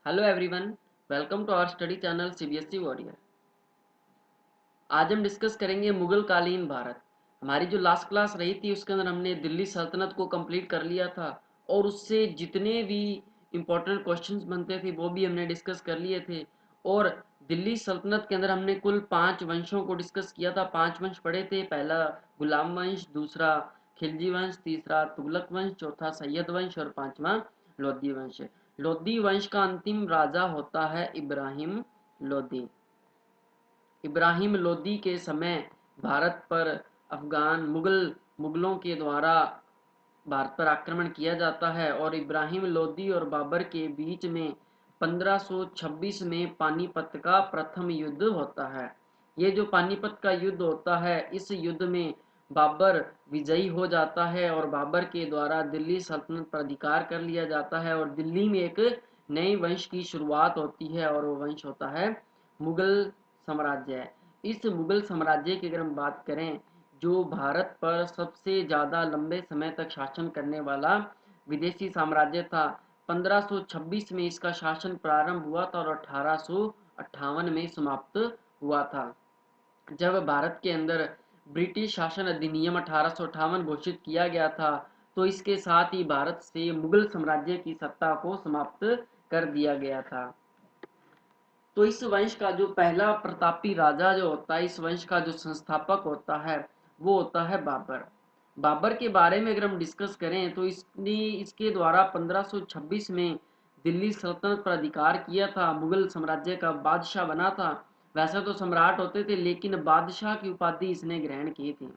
Hello everyone, welcome to our study channel CBSE Warrior. आज हम discuss करेंगे मुगल कालीन भारत। हमारी जो लास्ट क्लास रही थी उसके अंदर हमने दिल्ली सल्तनत को कंप्लीट कर लिया था और उससे जितने भी इम्पोर्टेंट क्वेश्चंस बनते थे वो भी हमने डिस्कस कर लिए थे। और दिल्ली सल्तनत के अंदर हमने कुल 5 वंशों को डिस्कस किया था। 5 वंश पढ़े थे। पहला गुलाम वंश, दूसरा खिलजी वंश, तीसरा तुगलक वंश, चौथा सैयद वंश और पांचवा लोधी वंश। लोधी वंश का अंतिम राजा होता है इब्राहिम लोधी। इब्राहिम लोदी के समय भारत पर मुगलों के द्वारा भारत पर आक्रमण किया जाता है और इब्राहिम लोदी और बाबर के बीच में 1526 में पानीपत का प्रथम युद्ध होता है। ये जो पानीपत का युद्ध होता है, इस युद्ध में बाबर विजयी हो जाता है और बाबर के द्वारा दिल्ली सल्तनत पर अधिकार कर लिया जाता है और दिल्ली में एक नए वंश की शुरुआत होती है और वो वंश होता है मुगल साम्राज्य। इस मुगल साम्राज्य की अगर हम बात करें, जो भारत पर सबसे ज़्यादा लंबे समय तक शासन करने वाला विदेशी साम्राज्य था। 1526 में इसका शासन प्रारंभ हुआ था और 1858 में समाप्त हुआ था, जब भारत के अंदर ब्रिटिश शासन अधिनियम 1858 घोषित किया गया था। तो इसके साथ ही भारत से मुगल साम्राज्य की सत्ता को समाप्त कर दिया गया था। तो इस वंश का जो पहला प्रतापी राजा जो होता है, इस वंश का जो संस्थापक होता है वो होता है बाबर। बाबर के बारे में अगर हम डिस्कस करें तो इसने इसके द्वारा 1526 में दिल्ली सल्तनत पर अधिकार किया था, मुगल साम्राज्य का बादशाह बना था। वैसे तो सम्राट होते थे लेकिन बादशाह की उपाधि इसने ग्रहण की थी।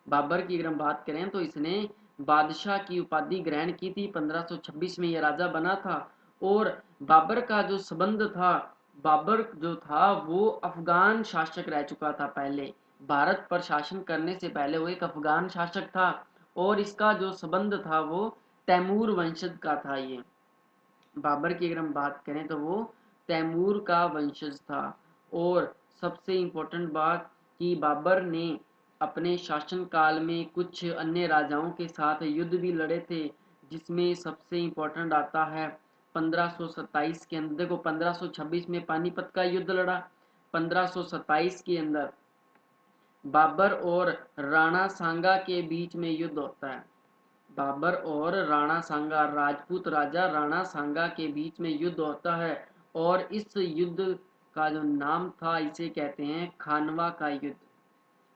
बाबर की अगर हम बात करें तो इसने बादशाह की उपाधि ग्रहण की थी। 1526 में यह राजा बना था और बाबर का जो संबंध था, बाबर जो था वो अफगान शासक रह चुका था। पहले भारत पर शासन करने से पहले वो एक अफगान शासक था और इसका जो संबंध था वो तैमूर वंशज का था। ये बाबर की अगर हम बात करें तो वो तैमूर का वंशज था। और सबसे इम्पोर्टेंट बात कि बाबर ने अपने शासन काल में कुछ अन्य राजाओं के साथ युद्ध भी लड़े थे, जिसमें सबसे इम्पोर्टेंट आता है 1527 के अंदर। देखो, 1526 में पानीपत का युद्ध लड़ा, 1527 के अंदर बाबर और राणा सांगा के बीच में युद्ध होता है। बाबर और राणा सांगा, राजपूत राजा राणा सांगा के बीच में युद्ध होता है और इस युद्ध का जो नाम था, इसे कहते हैं खानवा का युद्ध।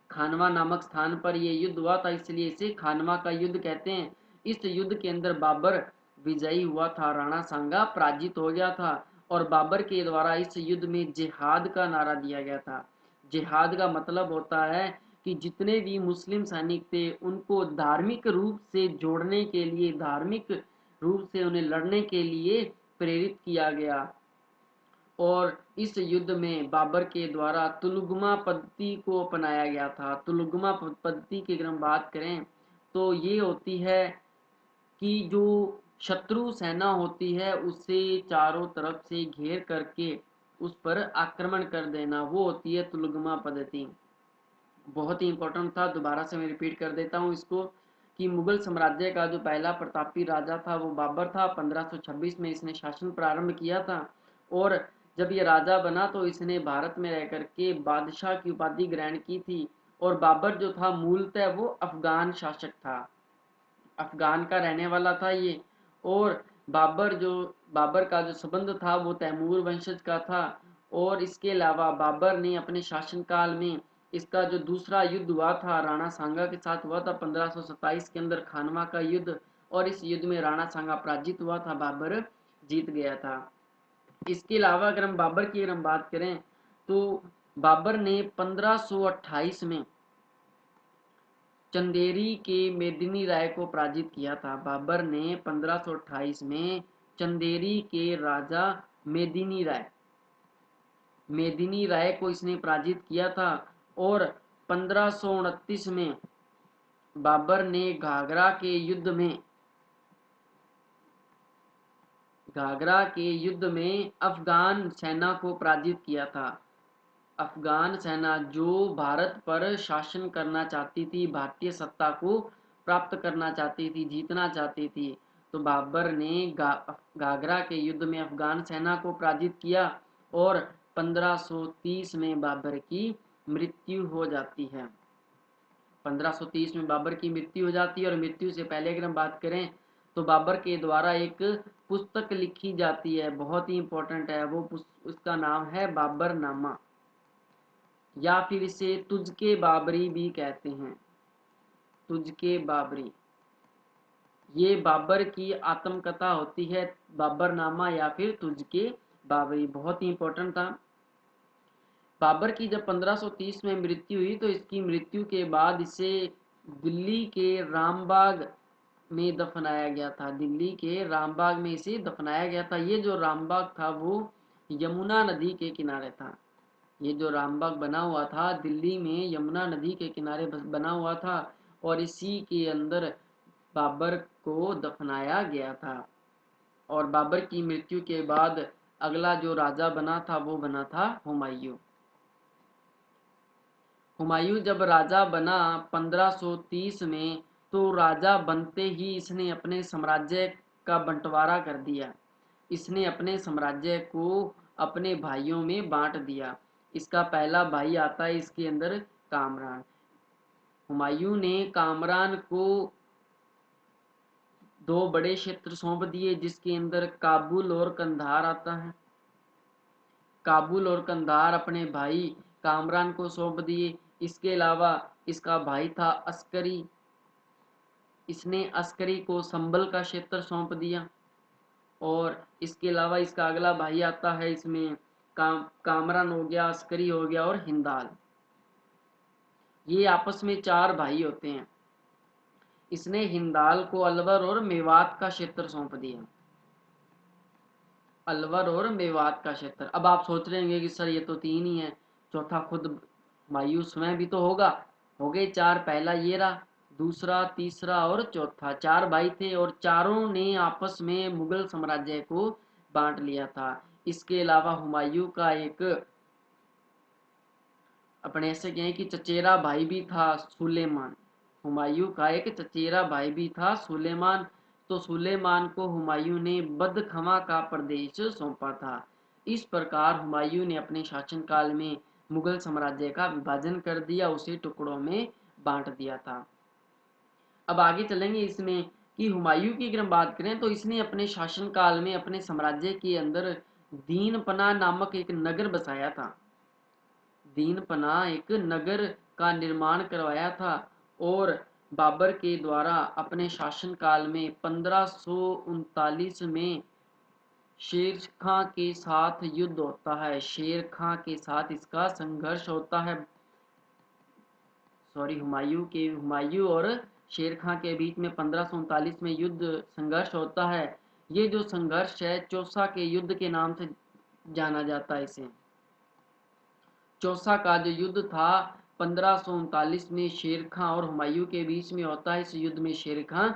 खानवा नामक स्थान पर यह युद्ध हुआ था, इसलिए इसे खानवा का युद्ध कहते हैं। इस युद्ध के अंदर बाबर विजयी हुआ था, राणा सांगा पराजित हो गया था और बाबर के द्वारा इस युद्ध में जिहाद का नारा दिया गया था। जिहाद का मतलब होता है कि जितने भी मुस्लिम सैनिक थे उनको धार्मिक रूप से जोड़ने के लिए, धार्मिक रूप से उन्हें लड़ने के लिए प्रेरित किया गया। और इस युद्ध में बाबर के द्वारा तुलुगमा पद्धति को अपनाया गया था। तुलुगमा पद्धति की अगर हम बात करें तो ये होती है कि जो शत्रु सेना होती है उसे चारों तरफ से घेर करके उस पर आक्रमण कर देना, वो होती है तुलुगमा पद्धति। बहुत ही इंपॉर्टेंट था, दोबारा से मैं रिपीट कर देता हूँ इसको कि मुगल साम्राज्य का जो पहला प्रतापी राजा था वो बाबर था। 1526 में इसने शासन प्रारंभ किया था और जब ये राजा बना तो इसने भारत में रह करके बादशाह की उपाधि ग्रहण की थी। और बाबर जो था मूलतः वो अफगान शासक था, अफगान का रहने वाला था ये। और बाबर का जो संबंध था वो तैमूर वंशज का था। और इसके अलावा बाबर ने अपने शासनकाल में इसका जो दूसरा युद्ध हुआ था राणा सांगा के साथ हुआ था 1527 के अंदर, खानवा का युद्ध। और इस युद्ध में राणा सांगा पराजित हुआ था, बाबर जीत गया था। इसके अलावा अगर हम बाबर की बात करें तो बाबर ने 1528 में चंदेरी के मेदिनी राय को पराजित किया था। बाबर ने 1528 में चंदेरी के राजा मेदिनी राय को इसने पराजित किया था। और 1529 में बाबर ने घाघरा के युद्ध में अफगान सेना को पराजित किया था। अफगान सेना जो भारत पर शासन करना चाहती थी, भारतीय सत्ता को प्राप्त करना चाहती थी, जीतना चाहती थी। तो बाबर ने घाघरा के युद्ध में अफगान सेना को पराजित किया और 1530 में बाबर की मृत्यु हो जाती है। 1530 में बाबर की मृत्यु हो जाती है। और मृत्यु से पहले अगर हम बात करें तो बाबर के द्वारा एक पुस्तक लिखी जाती है, बहुत ही इंपॉर्टेंट है वो, उसका नाम है बाबरनामा, या फिर इसे तुझके बाबरी भी कहते हैं, तुझके बाबरी। ये बाबर की आत्मकथा होती है, बाबरनामा या फिर तुझके बाबरी, बहुत ही इंपॉर्टेंट था। बाबर की जब 1530 में मृत्यु हुई तो इसकी मृत्यु के बाद इसे दिल्ली के रामबाग में दफनाया गया था, दिल्ली के रामबाग में इसे दफनाया गया था। ये जो रामबाग था वो यमुना नदी के किनारे था, ये जो रामबाग बना हुआ था दिल्ली में यमुना नदी के किनारे बना हुआ था, और इसी के अंदर बाबर को दफनाया गया था। और बाबर की मृत्यु के बाद अगला जो राजा बना था वो बना था हुमायूं। हुमायूं जब राजा बना 1530 में, तो राजा बनते ही इसने अपने साम्राज्य का बंटवारा कर दिया, इसने अपने साम्राज्य को अपने भाइयों में बांट दिया। इसका पहला भाई आता है इसके अंदर कामरान। हुमायूं ने कामरान को दो बड़े क्षेत्र सौंप दिए जिसके अंदर काबुल और कंधार आता है। काबुल और कंधार अपने भाई कामरान को सौंप दिए। इसके अलावा इसका भाई था अस्करी, इसने अस्करी को संभल का क्षेत्र सौंप दिया। और इसके अलावा इसका अगला भाई आता है, इसमें कामरान हो गया, अस्करी हो गया और हिंदाल, ये आपस में चार भाई होते हैं। इसने हिंदाल को अलवर और मेवात का क्षेत्र सौंप दिया, अलवर और मेवात का क्षेत्र। अब आप सोच रहे होंगे कि सर ये तो तीन ही है, चौथा खुद हुमायूं स्वयं भी तो होगा, हो गए चार। पहला ये रहा, दूसरा, तीसरा और चौथा, चार भाई थे और चारों ने आपस में मुगल साम्राज्य को बांट लिया था। इसके अलावा हुमायूं का एक अपने ऐसे कहें कि चचेरा भाई भी था, सुलेमान। हुमायूं का एक चचेरा भाई भी था, सुलेमान। तो सुलेमान को हुमायूं ने बदखमा का प्रदेश सौंपा था। इस प्रकार हुमायूं ने अपने शासनकाल में मुगल साम्राज्य का विभाजन कर दिया, उसे टुकड़ों में बांट दिया था। अब आगे चलेंगे इसमें कि हुमायूं की अगर हम बात करें तो इसने अपने शासनकाल में अपने साम्राज्य के अंदर दीनपना नामक एक नगर बसाया था, दीनपना एक नगर का निर्माण करवाया था। और बाबर के द्वारा अपने शासनकाल में 1539 में शेर खां के साथ युद्ध होता है, शेर खां के साथ इसका संघर्ष होता है, सॉरी हुमायूं और शेर खां के बीच में 1539 में युद्ध संघर्ष होता है। ये जो संघर्ष है चौसा के युद्ध के नाम से जाना जाता है। इसे चौसा का जो युद्ध था 1539 में शेर खां और हुमायूं के बीच में होता है। इस युद्ध में शेर खां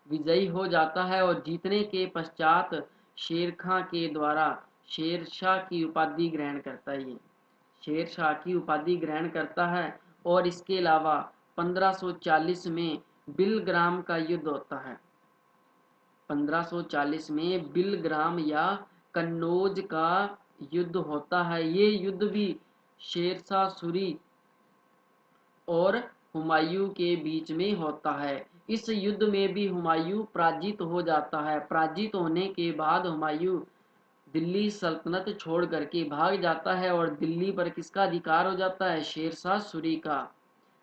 विजयी हो जाता है और जीतने के पश्चात शेर खां के द्वारा शेरशाह की उपाधि ग्रहण करता है, ये शेरशाह की उपाधि ग्रहण करता है। और इसके अलावा 1540 में बिलग्राम का युद्ध होता है, 1540 में बिलग्राम या कन्नौज का युद्ध होता है। ये युद्ध भी शेरशाह सूरी और हुमायूं के बीच में होता है। इस युद्ध में भी हुमायूं पराजित हो जाता है। पराजित होने के बाद हुमायूं दिल्ली सल्तनत छोड़ करके भाग जाता है और दिल्ली पर किसका अधिकार हो जाता है, शेरशाह सूरी का।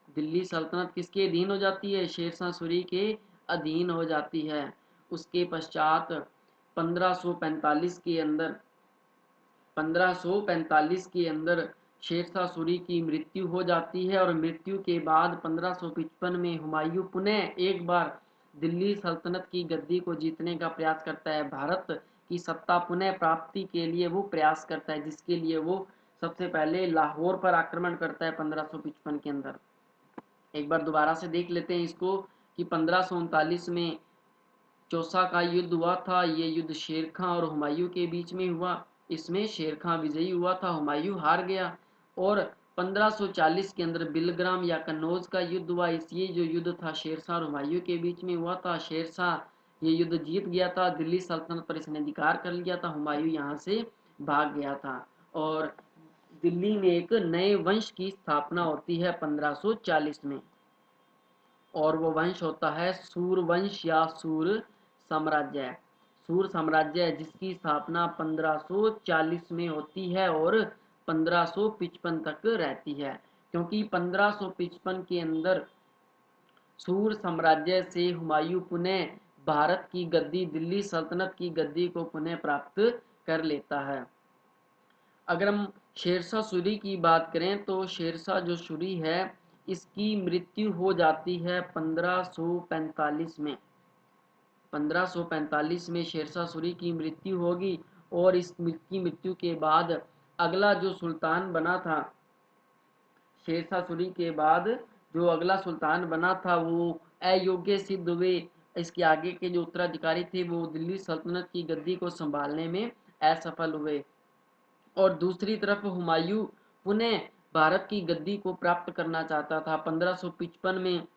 दिल्ली सल्तनत किसके अधीन हो जाती है, शेरशाह सूरी के अधीन हो जाती है। उसके पश्चात 1545 के अंदर 1545 के अंदर शेरशाह सूरी की मृत्यु हो जाती है और मृत्यु के बाद 1555 में हुमायूं पुनः एक बार दिल्ली सल्तनत की गद्दी को जीतने का प्रयास करता है। भारत की सत्ता पुनः प्राप्ति के लिए वो प्रयास करता है, जिसके लिए वो सबसे पहले लाहौर पर आक्रमण करता है 1555 के अंदर। एक बार दोबारा से देख लेते हैं इसको कि 1539 में चौसा का युद्ध हुआ था। ये युद्ध शेर खां और हुमायूं के बीच में हुआ। इसमें शेर खां विजयी हुआ था, हुमायूं हार गया। और 1540 के अंदर बिलग्राम या कन्नौज का युद्ध हुआ। इस ये जो युद्ध था शेरशाह और हुमायूं के बीच में हुआ था। शेरशाह ये युद्ध जीत गया था, दिल्ली सल्तनत पर इसने अधिकार कर लिया था, हुमायूं यहाँ से भाग गया था और दिल्ली में एक नए वंश की स्थापना होती है 1540 में और वो वंश होता है सूरवंश या सूर साम्राज्य। सूर साम्राज्य जिसकी स्थापना 1540 में होती है और 1555 तक रहती है, क्योंकि 1555 के अंदर सूर साम्राज्य से हुमायूं पुनः भारत की गद्दी, दिल्ली सल्तनत की गद्दी को पुनः प्राप्त कर लेता है। अगर हम शेरशाह सूरी की बात करें तो शेरशाह जो सूरी है इसकी मृत्यु हो जाती है 1545 में। 1545 में शेरशाह सूरी की मृत्यु होगी और इस की मृत्यु के बाद अगला जो सुल्तान बना था, शेरशाह सूरी के बाद जो अगला सुल्तान बना था वो अयोग्य सिद्ध हुए। इसके आगे के जो उत्तराधिकारी थे वो दिल्ली सल्तनत की गद्दी को संभालने में असफल हुए और दूसरी तरफ हुमायूं पुनः भारत की गद्दी को प्राप्त करना चाहता था। 1555 में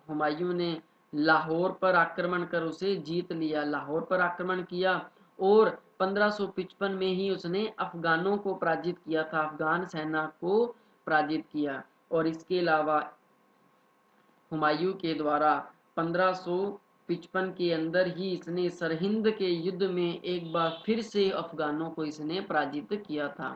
हुमायूं ने लाहौर पर आक्रमण कर उसे जीत लिया, लाहौर पर आक्रमण किया और 1555 में ही उसने अफगानों को पराजित किया था, अफगान सेना को पराजित किया। और इसके अलावा हुमायूं के द्वारा 1555 के अंदर ही इसने सरहिंद के युद्ध में एक बार फिर से अफगानों को इसने पराजित किया था।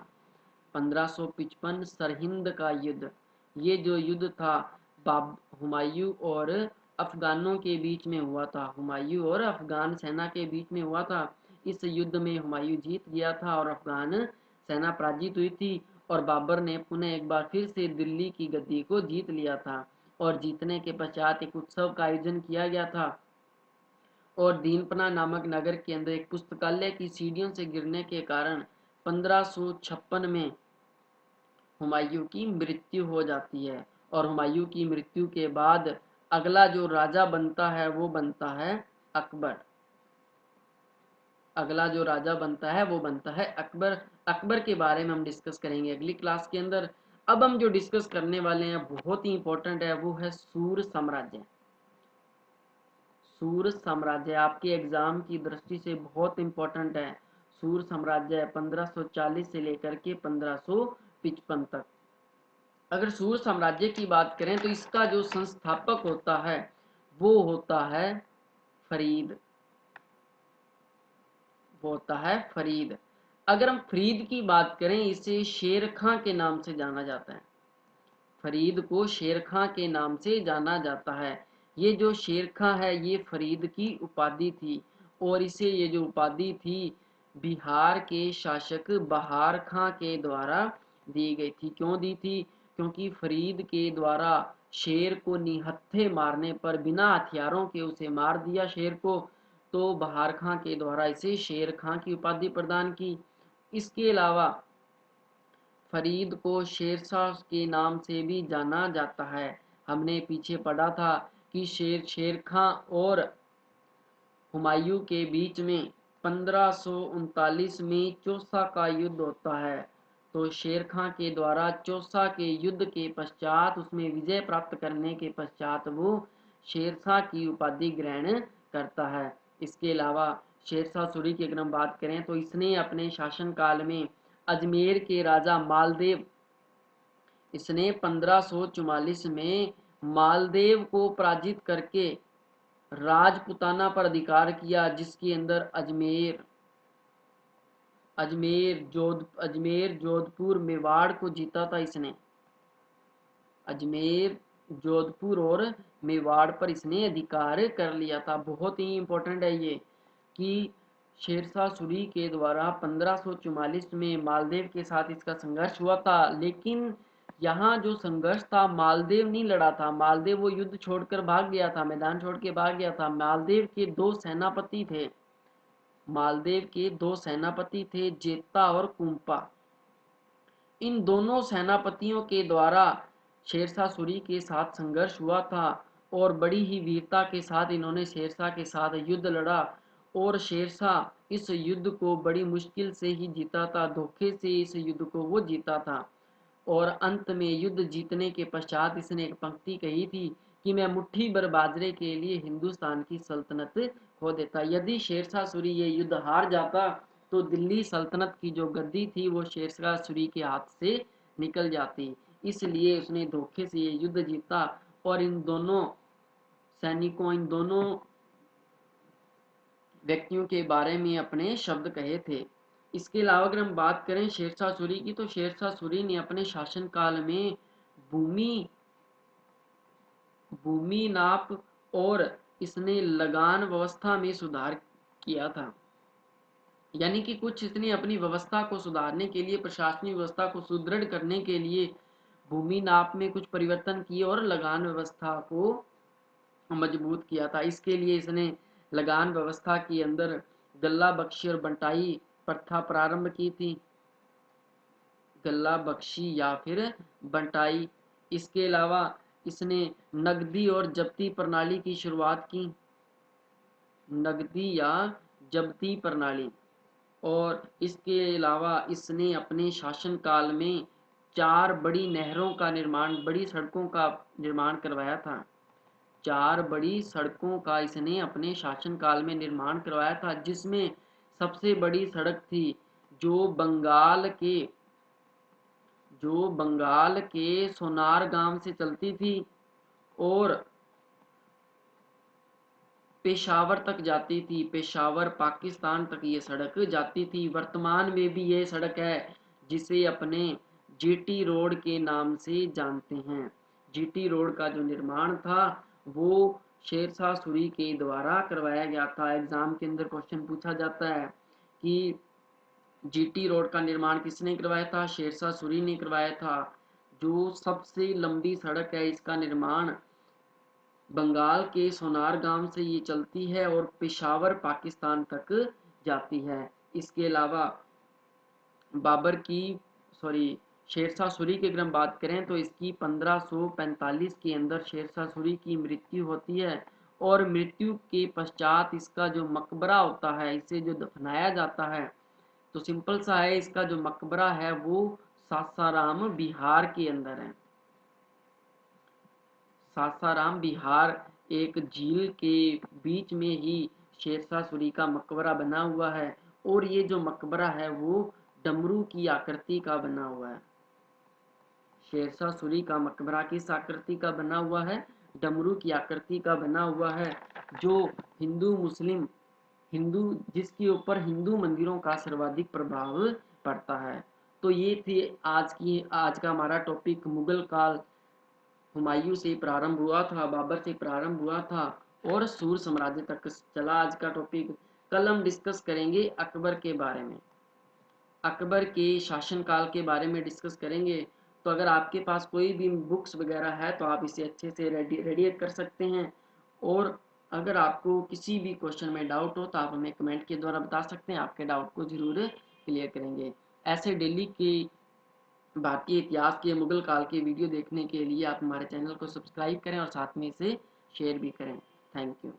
1555 सरहिंद का युद्ध, ये जो युद्ध था हुमायूं और अफगानों के बीच में हुआ था, हुमायूं और अफगान सेना के बीच में हुआ था। इस युद्ध में हुमायूं जीत गया था और अफगान सेना पराजित हुई थी और बाबर ने पुनः एक बार फिर से दिल्ली की गद्दी को जीत लिया था और जीतने के पश्चात एक उत्सव का आयोजन किया गया था और दीनपना नामक नगर के अंदर एक पुस्तकालय की सीढ़ियों से गिरने के कारण 1556 में हुमायूं की मृत्यु हो जाती है और हुमायूं की मृत्यु के बाद अगला जो राजा बनता है वो बनता है अकबर। अगला जो राजा बनता है वो बनता है अकबर। अकबर के बारे में हम डिस्कस करेंगे अगली क्लास के अंदर। अब हम जो डिस्कस करने वाले हैं बहुत ही इंपॉर्टेंट है, वो है सूर साम्राज्य। सूर साम्राज्य आपके एग्जाम की दृष्टि से बहुत इंपॉर्टेंट है। सूर साम्राज्य 1540 से लेकर के 1555 तक। अगर सूर साम्राज्य की बात करें तो इसका जो संस्थापक होता है वो होता है फरीद, वो होता है फरीद। अगर हम फरीद की बात करें, इसे शेर खां के नाम से जाना जाता है, फरीद को शेर खां के नाम से जाना जाता है। ये जो शेर खां है ये फरीद की उपाधि थी और इसे ये जो उपाधि थी बिहार के शासक बहार खां के द्वारा दी गई थी। क्यों दी थी? क्योंकि फरीद के द्वारा शेर को निहत्थे मारने पर बिना हथियारों के उसे मार दिया शेर को, तो बहार खां के द्वारा इसे शेर खां की उपाधि प्रदान की। इसके अलावा फरीद को शेरशाह के नाम से भी जाना जाता है। हमने पीछे पढ़ा था कि शेर खां और हुमायूं के बीच में 1539 में चौसा का युद्ध होता है। तो शेर खां के द्वारा चौसा के युद्ध के पश्चात उसमें विजय प्राप्त करने के पश्चात वो शेरशाह की उपाधि ग्रहण करता है। इसके अलावा शेरशाह सूरी की अगर हम बात करें तो इसने अपने शासनकाल में अजमेर के राजा मालदेव, इसने 1544 में मालदेव को पराजित करके राजपुताना पर अधिकार किया, जिसके अंदर अजमेर जोधपुर मेवाड़ को जीता था इसने। अजमेर जोधपुर और मेवाड़ पर इसने अधिकार कर लिया था। बहुत ही इंपॉर्टेंट है ये कि शेरशाह सूरी के द्वारा 1544 में मालदेव के साथ इसका संघर्ष हुआ था, लेकिन यहाँ जो संघर्ष था मालदेव नहीं लड़ा था, मालदेव वो युद्ध छोड़कर भाग गया था, मैदान छोड़ के भाग गया था। मालदेव के दो सेनापति थे, मालदेव के दो सेनापति थे, जेता और कुंपा। इन दोनों सेनापतियों के द्वारा शेरशाह सूरी के साथ संघर्ष हुआ था और बड़ी ही वीरता के साथ इन्होंने शेरशाह के साथ युद्ध लड़ा और शेरशाह इस युद्ध को बड़ी मुश्किल से ही जीता था, धोखे से इस युद्ध को वो जीता था। और अंत में युद्ध जीतने के पश्चात इसने एक पंक्ति कही थी कि मैं मुट्ठी भर बाजरे के लिए हिंदुस्तान की सल्तनत खो देता। यदि शेरशाह सूरी ये युद्ध हार जाता तो दिल्ली सल्तनत की जो गद्दी थी वो शेरशाह सूरी के हाथ से निकल जाती। इसलिए उसने धोखे से ये युद्ध जीता और इन दोनों सैनिकों, इन दोनों व्यक्तियों के बारे में अपने शब्द कहे थे। इसके अलावा अगर हम बात करें शेरशाह सूरी की, तो शेरशाह सूरी ने अपने शासनकाल में भूमि भूमि नाप और इसने लगान व्यवस्था में सुधार किया था। यानी कि कुछ इसने अपनी व्यवस्था को सुधारने के लिए, प्रशासनिक व्यवस्था को सुदृढ़ करने के लिए भूमि नाप में कुछ परिवर्तन किए और लगान व्यवस्था को मजबूत किया था। इसके लिए इसने लगान व्यवस्था के अंदर गल्ला बख्शी और बंटाई प्रथा प्रारंभ की थी। गल्ला बख्शी या फिर बंटाई। इसके अलावा इसने नगदी और जब्ती प्रणाली की शुरुआत की। नगदी या जब्ती प्रणाली। और इसके अलावा इसने अपने शासनकाल में 4 बड़ी नहरों का निर्माण, बड़ी सड़कों का निर्माण करवाया था। 4 बड़ी सड़कों का इसने अपने शासनकाल में निर्माण करवाया था, जिसमें सबसे बड़ी सड़क थी जो बंगाल के सोनार गांव से चलती थी और पेशावर तक जाती थी। पेशावर पाकिस्तान तक ये सड़क जाती थी। वर्तमान में भी ये सड़क है जिसे अपने जीटी रोड के नाम से जानते हैं। जीटी रोड का जो निर्माण था वो शेरशाह सूरी के द्वारा करवाया गया था। एग्जाम के अंदर क्वेश्चन पूछा जाता है कि जीटी रोड का निर्माण किसने करवाया था? शेरशाह सूरी ने करवाया था। जो सबसे लंबी सड़क है, इसका निर्माण बंगाल के सोनार गांव से ये चलती है और पेशावर पाकिस्तान तक जाती है। इसके अलावा बाबर की शेरशाह सूरी की अगर हम बात करें तो इसकी 1545 के अंदर शेरशाह सूरी की मृत्यु होती है और मृत्यु के पश्चात इसका जो मकबरा होता है, इसे जो दफनाया जाता है, तो सिंपल सा है, इसका जो मकबरा है वो सासाराम बिहार के अंदर है। सासाराम बिहार एक झील के बीच में ही शेरशाह सूरी का मकबरा बना हुआ है और ये जो मकबरा है वो डमरू की आकृति का बना हुआ है। शेरशाह सूरी का मकबरा किस आकृति का बना हुआ है? डमरू की आकृति का बना हुआ है, जो हिंदू जिसके ऊपर हिंदू मंदिरों का सर्वाधिक प्रभाव पड़ता है। तो ये थी आज का हमारा टॉपिक, मुगल काल हुमायूं से प्रारंभ हुआ था, बाबर से प्रारंभ हुआ था और सूर साम्राज्य तक चला आज का टॉपिक। कल हम डिस्कस करेंगे अकबर के बारे में, अकबर के शासनकाल के बारे में डिस्कस करेंगे। तो अगर आपके पास कोई भी बुक्स वगैरह है तो आप इसे अच्छे से रेडिएट कर सकते हैं और अगर आपको किसी भी क्वेश्चन में डाउट हो तो आप हमें कमेंट के द्वारा बता सकते हैं, आपके डाउट को ज़रूर क्लियर करेंगे। ऐसे डेली के भारतीय इतिहास के मुगल काल के वीडियो देखने के लिए आप हमारे चैनल को सब्सक्राइब करें और साथ में इसे शेयर भी करें। Thank you.